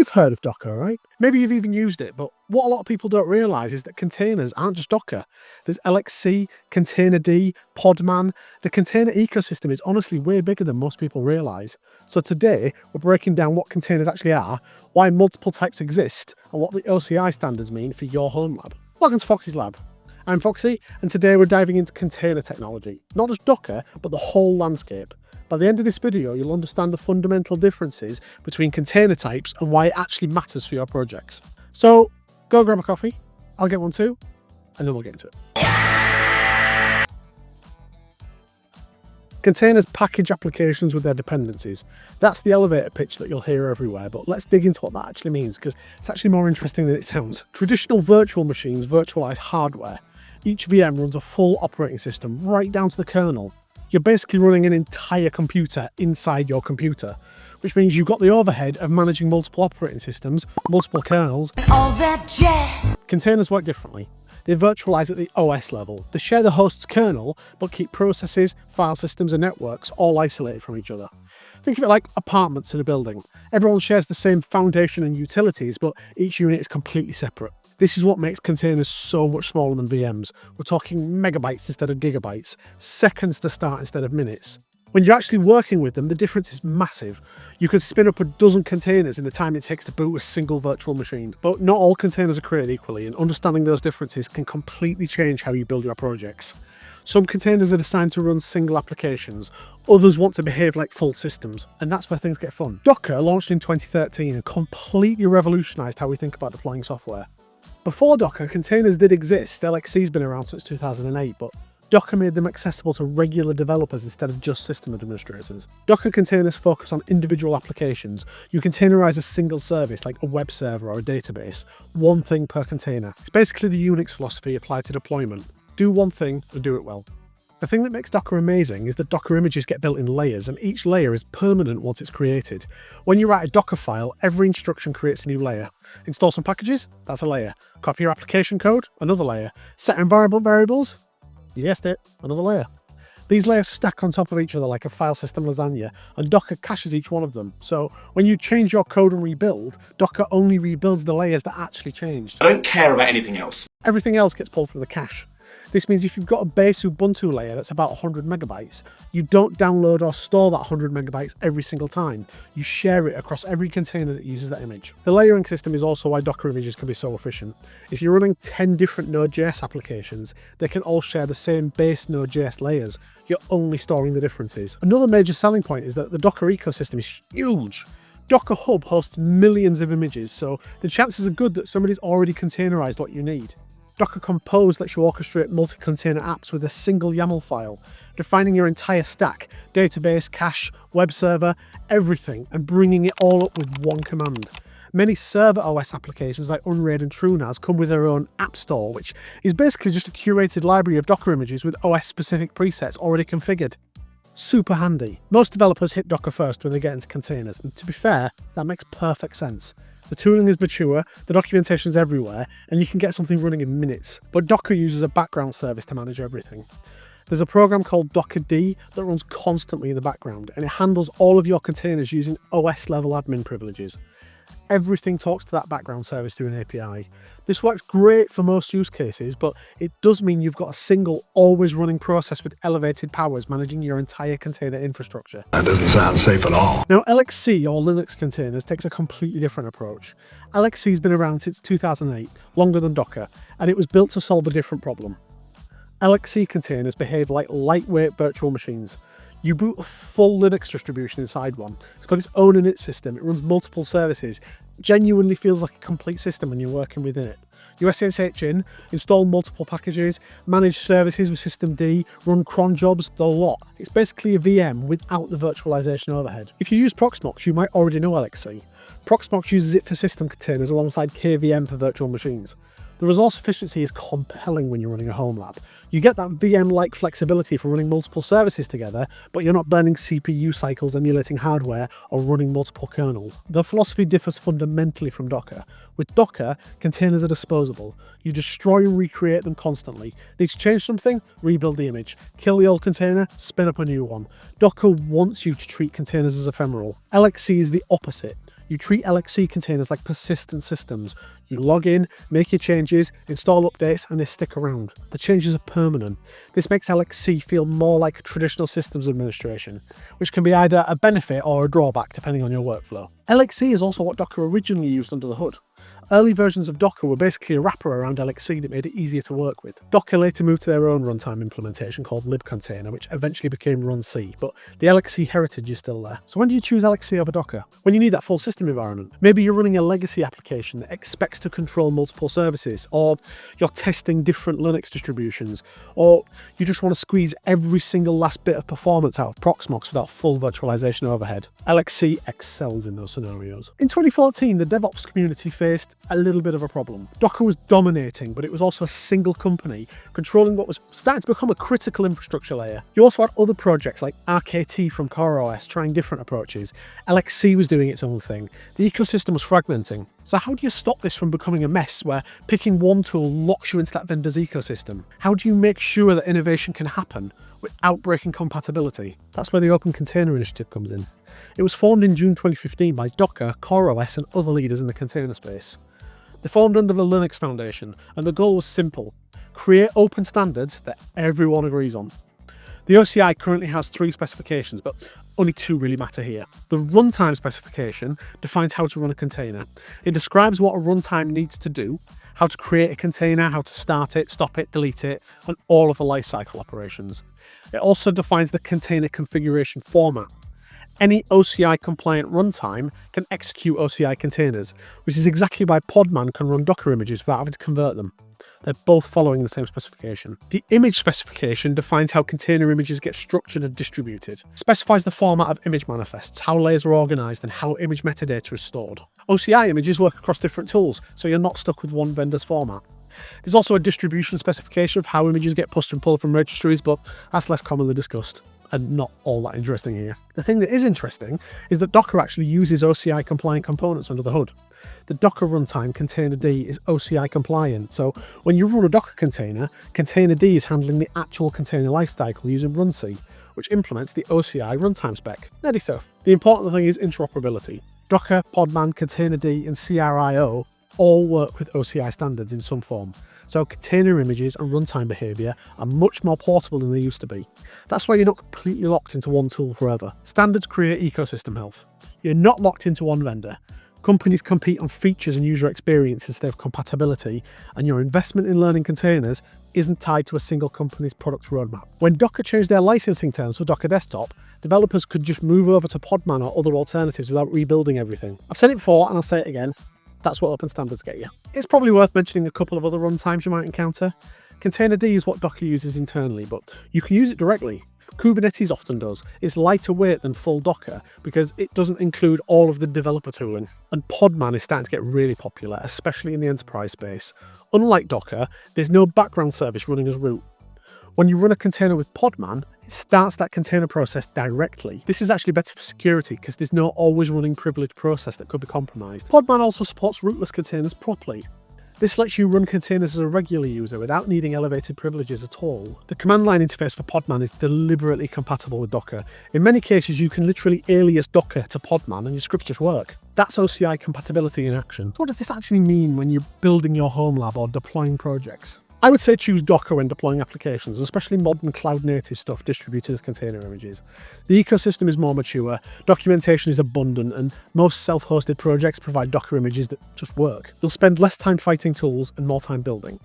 you've heard of Docker, right? Maybe you've even used it, but what a lot of people don't realise is that containers aren't just Docker. There's LXC, Containerd, Podman. The container ecosystem is honestly way bigger than most people realise. So today, we're breaking down what containers actually are, why multiple types exist, and what the OCI standards mean for your home lab. Welcome to Foxy's Lab. I'm Foxy, and today we're diving into container technology. Not just Docker, but the whole landscape. By the end of this video, you'll understand the fundamental differences between container types and why it actually matters for your projects. So, go grab a coffee, I'll get one too, and then we'll get into it. Containers package applications with their dependencies. That's the elevator pitch that you'll hear everywhere, but let's dig into what that actually means, because it's actually more interesting than it sounds. Traditional virtual machines virtualize hardware. Each VM runs a full operating system right down to the kernel. You're basically running an entire computer inside your computer, which means you've got the overhead of managing multiple operating systems, multiple kernels, and all that jazz. Containers work differently. They virtualize at the OS level. They share the host's kernel, but keep processes, file systems, and networks all isolated from each other. Think of it like apartments in a building. Everyone shares the same foundation and utilities, but each unit is completely separate. This is what makes containers so much smaller than VMs. We're talking megabytes instead of gigabytes, seconds to start instead of minutes. When you're actually working with them, the difference is massive. You could spin up a dozen containers in the time it takes to boot a single virtual machine. But not all containers are created equally, and understanding those differences can completely change how you build your projects. Some containers are designed to run single applications, others want to behave like full systems, and that's where things get fun. Docker launched in 2013 and completely revolutionised how we think about deploying software. Before Docker, containers did exist. LXC's been around since 2008, but Docker made them accessible to regular developers instead of just system administrators. Docker containers focus on individual applications. You containerize a single service like a web server or a database, one thing per container. It's basically the Unix philosophy applied to deployment. Do one thing and do it well. The thing that makes Docker amazing is that Docker images get built in layers, and each layer is permanent once it's created. When you write a Docker file, every instruction creates a new layer. Install some packages? That's a layer. Copy your application code? Another layer. Set environment variables? You guessed it, another layer. These layers stack on top of each other like a file system lasagna, and Docker caches each one of them. So when you change your code and rebuild, Docker only rebuilds the layers that actually changed. I don't care about anything else. Everything else gets pulled from the cache. This means if you've got a base Ubuntu layer that's about 100 megabytes, you don't download or store that 100 megabytes every single time. You share it across every container that uses that image. The layering system is also why Docker images can be so efficient. If you're running 10 different Node.js applications, they can all share the same base Node.js layers. You're only storing the differences. Another major selling point is that the Docker ecosystem is huge. Docker Hub hosts millions of images, so the chances are good that somebody's already containerized what you need. Docker Compose lets you orchestrate multi-container apps with a single YAML file, defining your entire stack, database, cache, web server, everything, and bringing it all up with one command. Many server OS applications like Unraid and TrueNAS come with their own app store, which is basically just a curated library of Docker images with OS-specific presets already configured. Super handy. Most developers hit Docker first when they get into containers, and to be fair, that makes perfect sense. The tooling is mature, the documentation is everywhere, and you can get something running in minutes. But Docker uses a background service to manage everything. There's a program called Dockerd that runs constantly in the background, and it handles all of your containers using OS-level admin privileges. Everything talks to that background service through an API. This works great for most use cases, but it does mean you've got a single, always running process with elevated powers managing your entire container infrastructure. That doesn't sound safe at all. Now, LXC, or Linux containers, takes a completely different approach. LXC's been around since 2008, longer than Docker, and it was built to solve a different problem. LXC containers behave like lightweight virtual machines. You boot a full Linux distribution inside one. It's got its own init system, it runs multiple services. It genuinely feels like a complete system when you're working within it. You SSH in, install multiple packages, manage services with systemd, run cron jobs, the lot. It's basically a VM without the virtualization overhead. If you use Proxmox, you might already know LXC. Proxmox uses it for system containers alongside KVM for virtual machines. The resource efficiency is compelling when you're running a home lab. You get that VM-like flexibility for running multiple services together, but you're not burning CPU cycles emulating hardware or running multiple kernels. The philosophy differs fundamentally from Docker. With Docker, containers are disposable. You destroy and recreate them constantly. Need to change something? Rebuild the image. Kill the old container? Spin up a new one. Docker wants you to treat containers as ephemeral. LXC is the opposite. You treat LXC containers like persistent systems. You log in, make your changes, install updates, and they stick around. The changes are permanent. This makes LXC feel more like traditional systems administration, which can be either a benefit or a drawback depending on your workflow. LXC is also what Docker originally used under the hood. Early versions of Docker were basically a wrapper around LXC that made it easier to work with. Docker later moved to their own runtime implementation called libcontainer, which eventually became runc, but the LXC heritage is still there. So when do you choose LXC over Docker? When you need that full system environment. Maybe you're running a legacy application that expects to control multiple services, or you're testing different Linux distributions, or you just want to squeeze every single last bit of performance out of Proxmox without full virtualization overhead. LXC excels in those scenarios. In 2014, the DevOps community faced a little bit of a problem. Docker was dominating, but it was also a single company controlling what was starting to become a critical infrastructure layer. You also had other projects like RKT from CoreOS trying different approaches. LXC was doing its own thing. The ecosystem was fragmenting. So how do you stop this from becoming a mess where picking one tool locks you into that vendor's ecosystem? How do you make sure that innovation can happen without breaking compatibility? That's where the Open Container Initiative comes in. It was formed in June 2015 by Docker, CoreOS, and other leaders in the container space. They formed under the Linux Foundation, and the goal was simple: create open standards that everyone agrees on. The OCI currently has 3 specifications, but only 2 really matter here. The runtime specification defines how to run a container. It describes what a runtime needs to do, how to create a container, how to start it, stop it, delete it, and all of the lifecycle operations. It also defines the container configuration format. Any OCI-compliant runtime can execute OCI containers, which is exactly why Podman can run Docker images without having to convert them. They're both following the same specification. The image specification defines how container images get structured and distributed. It specifies the format of image manifests, how layers are organised, and how image metadata is stored. OCI images work across different tools, so you're not stuck with one vendor's format. There's also a distribution specification of how images get pushed and pulled from registries, but that's less commonly discussed, and not all that interesting here. The thing that is interesting is that Docker actually uses OCI compliant components under the hood. The Docker runtime containerd is OCI compliant, so when you run a Docker container, containerd is handling the actual container lifecycle using runc, which implements the OCI runtime spec. Nerdy stuff. The important thing is interoperability. Docker, Podman, containerd, and CRIO all work with OCI standards in some form, so container images and runtime behaviour are much more portable than they used to be. That's why you're not completely locked into one tool forever. Standards create ecosystem health. You're not locked into one vendor. Companies compete on features and user experience instead of compatibility, and your investment in learning containers isn't tied to a single company's product roadmap. When Docker changed their licensing terms for Docker Desktop, developers could just move over to Podman or other alternatives without rebuilding everything. I've said it before and I'll say it again. That's what open standards get you. It's probably worth mentioning a couple of other runtimes you might encounter. Containerd is what Docker uses internally, but you can use it directly. Kubernetes often does. It's lighter weight than full Docker because it doesn't include all of the developer tooling. And Podman is starting to get really popular, especially in the enterprise space. Unlike Docker, there's no background service running as root. When you run a container with Podman, it starts that container process directly. This is actually better for security because there's no always running privileged process that could be compromised. Podman also supports rootless containers properly. This lets you run containers as a regular user without needing elevated privileges at all. The command line interface for Podman is deliberately compatible with Docker. In many cases, you can literally alias Docker to Podman and your scripts just work. That's OCI compatibility in action. So what does this actually mean when you're building your home lab or deploying projects? I would say choose Docker when deploying applications, especially modern cloud-native stuff distributed as container images. The ecosystem is more mature, documentation is abundant, and most self-hosted projects provide Docker images that just work. You'll spend less time fighting tools and more time building.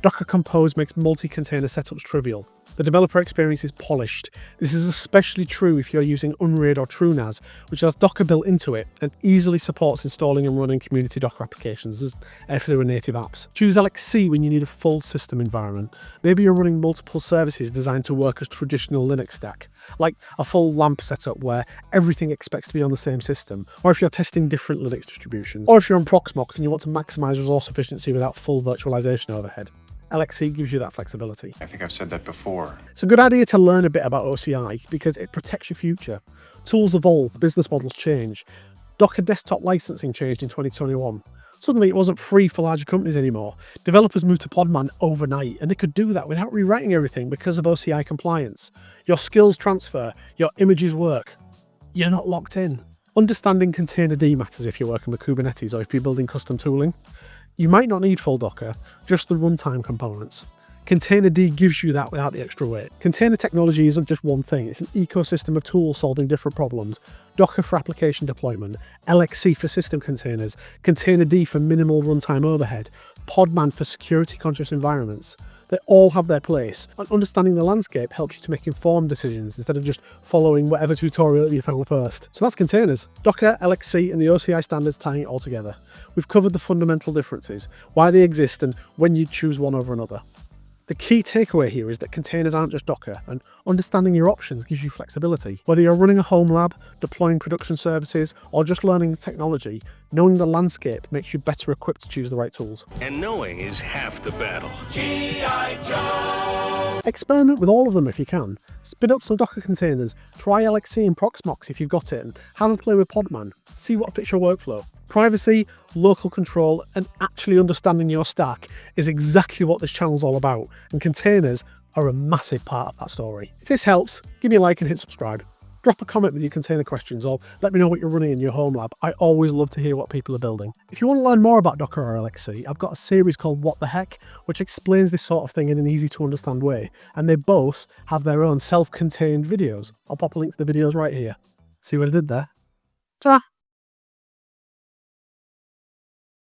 Docker Compose makes multi-container setups trivial. The developer experience is polished. This is especially true if you're using Unraid or TrueNAS, which has Docker built into it and easily supports installing and running community Docker applications as if they were native apps. Choose LXC when you need a full system environment. Maybe you're running multiple services designed to work as traditional Linux stack, like a full LAMP setup where everything expects to be on the same system, or if you're testing different Linux distributions, or if you're on Proxmox and you want to maximize resource efficiency without full virtualization overhead. LXC gives you that flexibility. I think I've said that before. It's a good idea to learn a bit about OCI because it protects your future. Tools evolve, business models change. Docker Desktop licensing changed in 2021. Suddenly it wasn't free for larger companies anymore. Developers moved to Podman overnight, and they could do that without rewriting everything because of OCI compliance. Your skills transfer, your images work. You're not locked in. Understanding containerd matters if you're working with Kubernetes or if you're building custom tooling. You might not need full Docker, just the runtime components. Containerd gives you that without the extra weight. Container technology isn't just one thing, it's an ecosystem of tools solving different problems. Docker for application deployment, LXC for system containers, Containerd for minimal runtime overhead, Podman for security-conscious environments. They all have their place, and understanding the landscape helps you to make informed decisions instead of just following whatever tutorial you found first. So that's containers. Docker, LXC and the OCI standards tying it all together. We've covered the fundamental differences, why they exist and when you choose one over another. The key takeaway here is that containers aren't just Docker, and understanding your options gives you flexibility. Whether you're running a home lab, deploying production services, or just learning technology, knowing the landscape makes you better equipped to choose the right tools. And knowing is half the battle. G.I. Joe! Experiment with all of them if you can. Spin up some Docker containers, try LXC and Proxmox if you've got it, and have a play with Podman. See what fits your workflow. Privacy, local control, and actually understanding your stack is exactly what this channel's all about, and containers are a massive part of that story. If this helps, give me a like and hit subscribe. Drop a comment with your container questions or let me know what you're running in your home lab. I always love to hear what people are building. If you want to learn more about Docker or LXC, I've got a series called What the Heck, which explains this sort of thing in an easy to understand way, and they both have their own self-contained videos. I'll pop a link to the videos right here. See what I did there? Ta-ra!